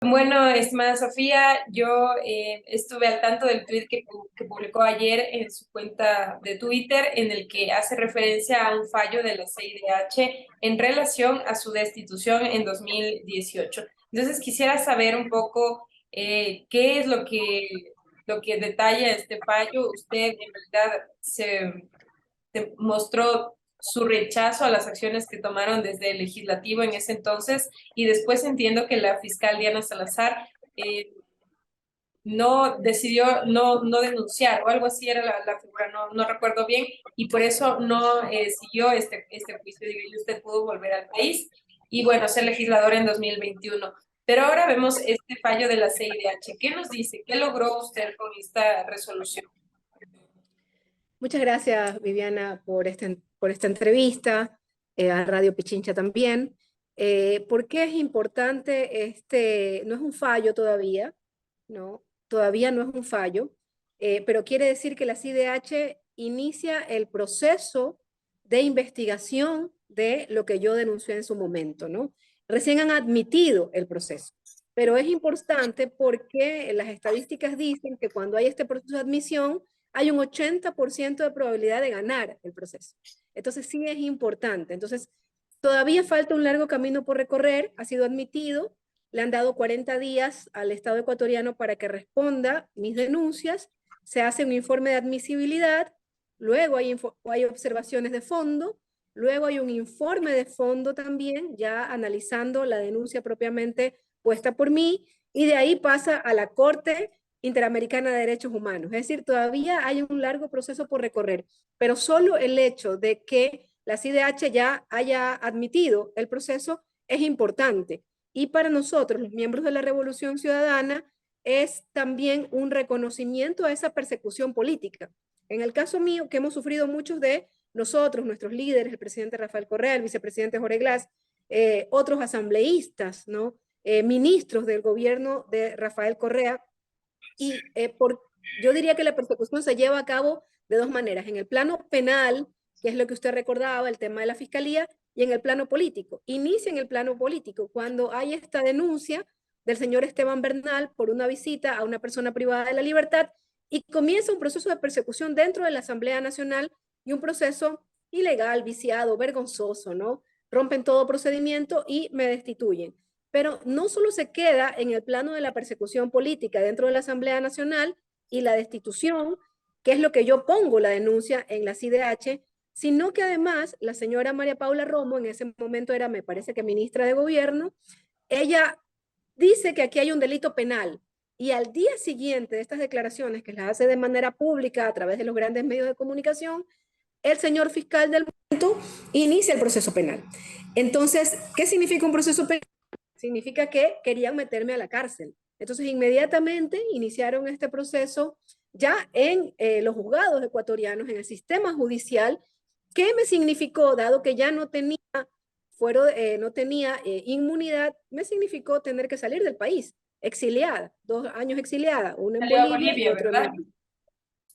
Bueno, estimada Sofía, yo estuve al tanto del tweet que publicó ayer en su cuenta de Twitter, en el que hace referencia a un fallo de la CIDH en relación a su destitución en 2018. Entonces, quisiera saber un poco qué es lo que detalla este fallo. Usted en realidad mostró su rechazo a las acciones que tomaron desde el legislativo en ese entonces, y después entiendo que la fiscal Diana Salazar no decidió no denunciar o algo así era la figura, no recuerdo bien, y por eso no siguió este juicio, digo, y usted pudo volver al país y bueno, ser legislador en 2021. Pero ahora vemos este fallo de la CIDH. ¿Qué nos dice? ¿Qué logró usted con esta resolución? Muchas gracias, Viviana, por esta entrevista, a Radio Pichincha también. ¿Por qué es importante no es un fallo todavía, ¿no? Todavía no es un fallo, pero quiere decir que la CIDH inicia el proceso de investigación de lo que yo denuncié en su momento, ¿no? Recién han admitido el proceso, pero es importante porque las estadísticas dicen que cuando hay este proceso de admisión, hay un 80% de probabilidad de ganar el proceso. Entonces sí es importante. Entonces todavía falta un largo camino por recorrer, ha sido admitido, le han dado 40 días al Estado ecuatoriano para que responda mis denuncias, se hace un informe de admisibilidad, luego hay observaciones de fondo, luego hay un informe de fondo también, ya analizando la denuncia propiamente puesta por mí, y de ahí pasa a la Corte Interamericana de Derechos Humanos. Es decir, todavía hay un largo proceso por recorrer, pero solo el hecho de que la CIDH ya haya admitido el proceso es importante. Y para nosotros, los miembros de la Revolución Ciudadana, es también un reconocimiento a esa persecución política. En el caso mío, que hemos sufrido muchos de nosotros, nuestros líderes, el presidente Rafael Correa, el vicepresidente Jorge Glass, otros asambleístas, ¿no? Ministros del gobierno de Rafael Correa, y yo diría que la persecución se lleva a cabo de dos maneras, en el plano penal, que es lo que usted recordaba, el tema de la fiscalía, y en el plano político. Inicia en el plano político, cuando hay esta denuncia del señor Esteban Bernal por una visita a una persona privada de la libertad, y comienza un proceso de persecución dentro de la Asamblea Nacional, y un proceso ilegal, viciado, vergonzoso, ¿no? Rompen todo procedimiento y me destituyen. Pero no solo se queda en el plano de la persecución política dentro de la Asamblea Nacional y la destitución, que es lo que yo pongo la denuncia en la CIDH, sino que además la señora María Paula Romo, en ese momento era, me parece que ministra de Gobierno, ella dice que aquí hay un delito penal, y al día siguiente de estas declaraciones, que las hace de manera pública a través de los grandes medios de comunicación, el señor fiscal del momento inicia el proceso penal. Entonces, ¿qué significa un proceso penal? Significa que querían meterme a la cárcel. Entonces, inmediatamente iniciaron este proceso ya en los juzgados ecuatorianos, en el sistema judicial. ¿Qué me significó? Dado que ya no tenía inmunidad, me significó tener que salir del país, exiliada, 2 años exiliada, uno en Salió a Bolivia y Bolivia, otro en ¿verdad? México.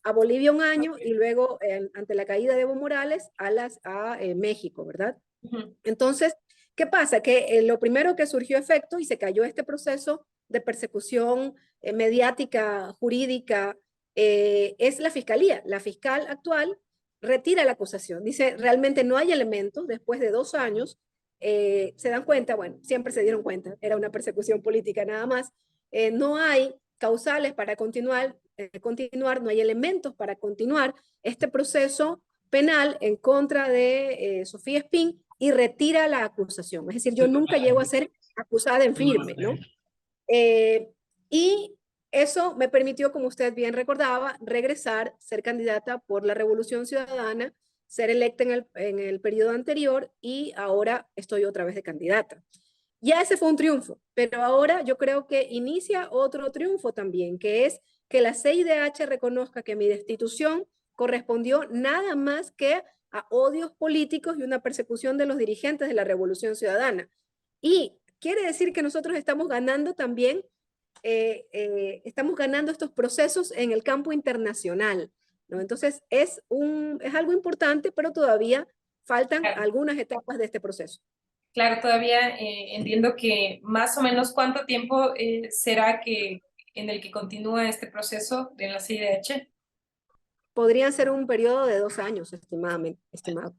A Bolivia 1 año y luego, ante la caída de Evo Morales, a México, ¿verdad? Ujú. Entonces, ¿qué pasa? Que lo primero que surgió efecto y se cayó este proceso de persecución mediática, jurídica, es la fiscalía. La fiscal actual retira la acusación. Dice, realmente no hay elementos, después de 2 años, se dan cuenta, bueno, siempre se dieron cuenta, era una persecución política nada más, no hay causales para continuar, no hay elementos para continuar este proceso penal en contra de Sofía Spin, y retira la acusación. Es decir, yo nunca llego a ser acusada en firme, ¿no? Y eso me permitió, como usted bien recordaba, regresar, ser candidata por la Revolución Ciudadana, ser electa en el periodo anterior, y ahora estoy otra vez de candidata. Ya ese fue un triunfo, pero ahora yo creo que inicia otro triunfo también, que es que la CIDH reconozca que mi destitución correspondió nada más que a odios políticos y una persecución de los dirigentes de la Revolución Ciudadana. Y quiere decir que nosotros estamos ganando también, estamos ganando estos procesos en el campo internacional, ¿no? Entonces es algo importante, pero todavía faltan Claro. algunas etapas de este proceso. Claro, todavía entiendo que más o menos cuánto tiempo será que en el que continúa este proceso de la CIDH. Podría ser un periodo de 2 años, estimadamente, estimado.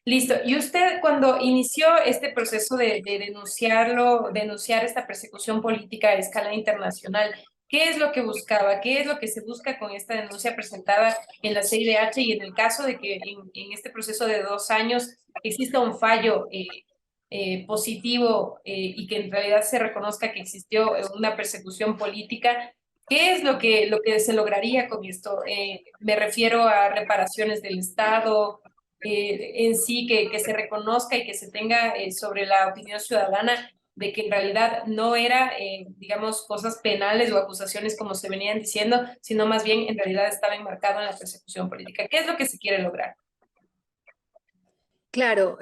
Listo. ¿Y usted cuando inició este proceso de denunciar esta persecución política a escala internacional, qué es lo que buscaba? ¿Qué es lo que se busca con esta denuncia presentada en la CIDH y en el caso de que en este proceso de 2 años exista un fallo positivo y que en realidad se reconozca que existió una persecución política? ¿Qué es lo que se lograría con esto? Me refiero a reparaciones del Estado, en sí, que se reconozca y que se tenga sobre la opinión ciudadana de que en realidad no era, digamos, cosas penales o acusaciones como se venían diciendo, sino más bien en realidad estaba enmarcado en la persecución política. ¿Qué es lo que se quiere lograr? Claro,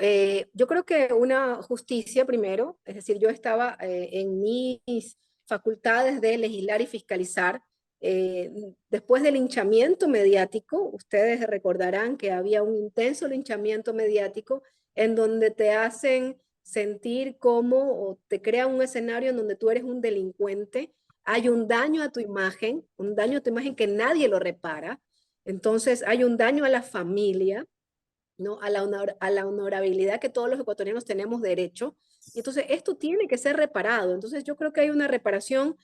yo creo que una justicia primero, es decir, yo estaba en mis facultades de legislar y fiscalizar. Después del linchamiento mediático, ustedes recordarán que había un intenso linchamiento mediático en donde te hacen sentir como o te crean un escenario en donde tú eres un delincuente, hay un daño a tu imagen, un daño a tu imagen que nadie lo repara, entonces hay un daño a la familia, ¿no? A la honorabilidad que todos los ecuatorianos tenemos derecho. Y entonces esto tiene que ser reparado. Entonces yo creo que hay una reparación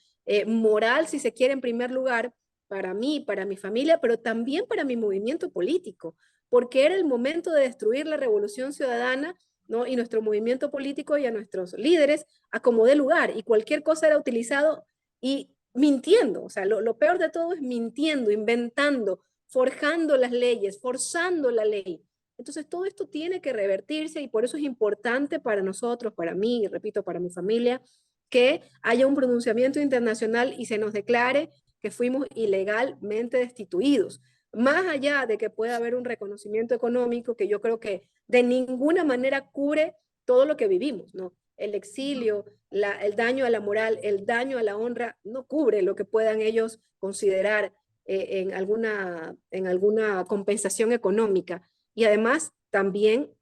moral, si se quiere, en primer lugar, para mí, para mi familia, pero también para mi movimiento político, porque era el momento de destruir la revolución ciudadana, ¿no? Y nuestro movimiento político y a nuestros líderes a como dé lugar. Y cualquier cosa era utilizado y mintiendo. O sea, lo peor de todo es mintiendo, inventando, forjando las leyes, forzando la ley. Entonces, todo esto tiene que revertirse y por eso es importante para nosotros, para mí, y repito, para mi familia, que haya un pronunciamiento internacional y se nos declare que fuimos ilegalmente destituidos. Más allá de que pueda haber un reconocimiento económico que yo creo que de ninguna manera cubre todo lo que vivimos, ¿no? El exilio, el daño a la moral, el daño a la honra, no cubre lo que puedan ellos considerar en alguna compensación económica. Y además, también,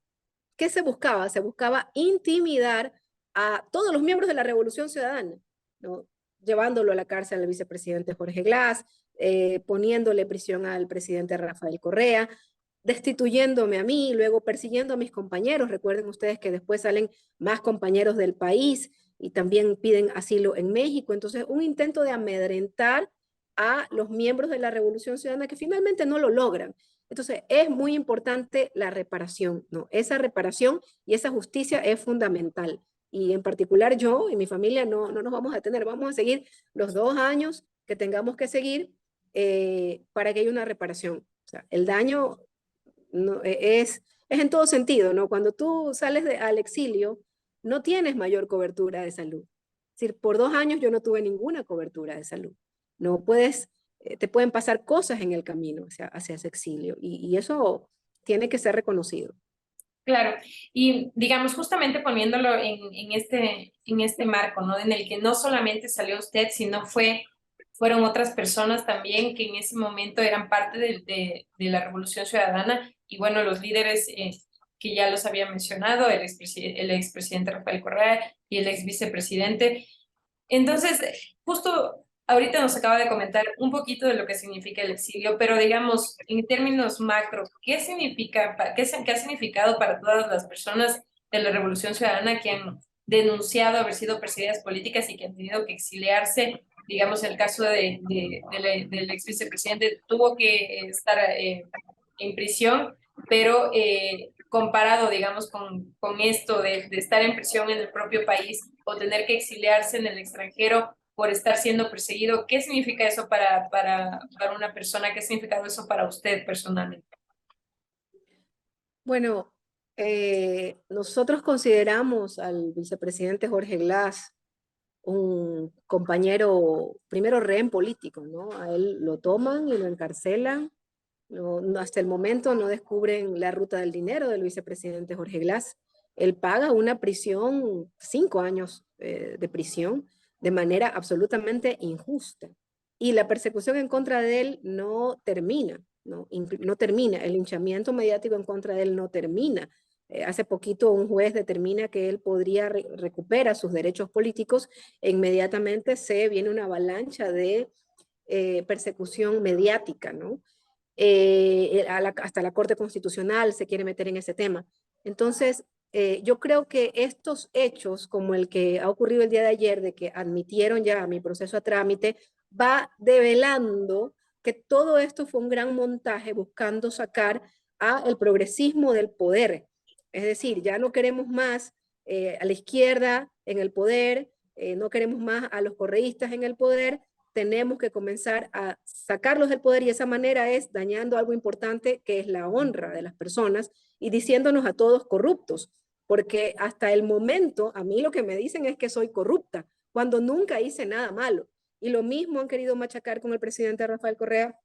¿qué se buscaba? Se buscaba intimidar a todos los miembros de la Revolución Ciudadana, ¿no? Llevándolo a la cárcel al vicepresidente Jorge Glass, poniéndole prisión al presidente Rafael Correa, destituyéndome a mí, luego persiguiendo a mis compañeros. Recuerden ustedes que después salen más compañeros del país y también piden asilo en México. Entonces, un intento de amedrentar a los miembros de la Revolución Ciudadana que finalmente no lo logran. Entonces, es muy importante la reparación, ¿no? Esa reparación y esa justicia es fundamental. Y en particular yo y mi familia no nos vamos a detener, vamos a seguir los 2 años que tengamos que seguir para que haya una reparación. O sea, el daño no, es en todo sentido, ¿no? Cuando tú sales al exilio, no tienes mayor cobertura de salud. Es decir, por 2 años yo no tuve ninguna cobertura de salud. No puedes, te pueden pasar cosas en el camino hacia ese exilio y eso tiene que ser reconocido. Claro, y digamos, justamente poniéndolo en este marco, ¿no? En el que no solamente salió usted, sino fueron otras personas también que en ese momento eran parte de la Revolución Ciudadana, y bueno, los líderes que ya los había mencionado, el expresidente Rafael Correa y el ex vicepresidente. Entonces, justo ahorita nos acaba de comentar un poquito de lo que significa el exilio, pero digamos, en términos macro, ¿qué significa, qué ha significado para todas las personas de la Revolución Ciudadana que han denunciado haber sido perseguidas políticas y que han tenido que exiliarse? Digamos, en el caso del ex vicepresidente, tuvo que estar en prisión, pero comparado, digamos, con esto de estar en prisión en el propio país o tener que exiliarse en el extranjero por estar siendo perseguido, ¿qué significa eso para una persona? ¿Qué ha significado eso para usted personalmente? Bueno, nosotros consideramos al vicepresidente Jorge Glass un compañero, primero rehén político, ¿no? A él lo toman y lo encarcelan. Hasta el momento no descubren la ruta del dinero del vicepresidente Jorge Glass. Él paga una prisión, 5 años de prisión, de manera absolutamente injusta. Y la persecución en contra de él no termina, no termina. El linchamiento mediático en contra de él no termina. hace poquito un juez determina que él podría recupera sus derechos políticos, e inmediatamente se viene una avalancha de persecución mediática, ¿no? Hasta la Corte Constitucional se quiere meter en ese tema. Entonces, yo creo que estos hechos, como el que ha ocurrido el día de ayer, de que admitieron ya mi proceso a trámite, va develando que todo esto fue un gran montaje buscando sacar a el progresismo del poder. Es decir, ya no queremos más a la izquierda en el poder, no queremos más a los correístas en el poder, tenemos que comenzar a sacarlos del poder, y esa manera es dañando algo importante que es la honra de las personas y diciéndonos a todos corruptos, porque hasta el momento a mí lo que me dicen es que soy corrupta, cuando nunca hice nada malo. Y lo mismo han querido machacar con el presidente Rafael Correa,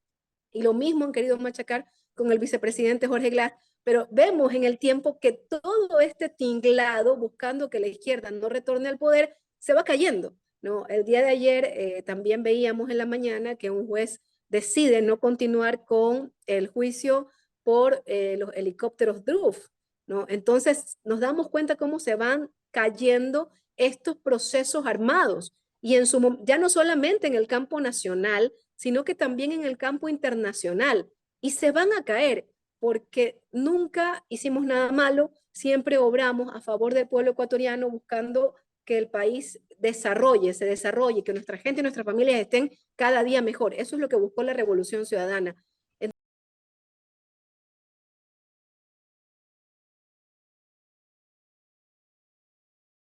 y lo mismo han querido machacar con el vicepresidente Jorge Glass, pero vemos en el tiempo que todo este tinglado buscando que la izquierda no retorne al poder se va cayendo, ¿no? El día de ayer también veíamos en la mañana que un juez decide no continuar con el juicio por los helicópteros Druf, ¿no? Entonces nos damos cuenta cómo se van cayendo estos procesos armados, y ya no solamente en el campo nacional, sino que también en el campo internacional, y se van a caer porque nunca hicimos nada malo, siempre obramos a favor del pueblo ecuatoriano buscando que el país se desarrolle, que nuestra gente y nuestras familias estén cada día mejor. Eso es lo que buscó la Revolución Ciudadana.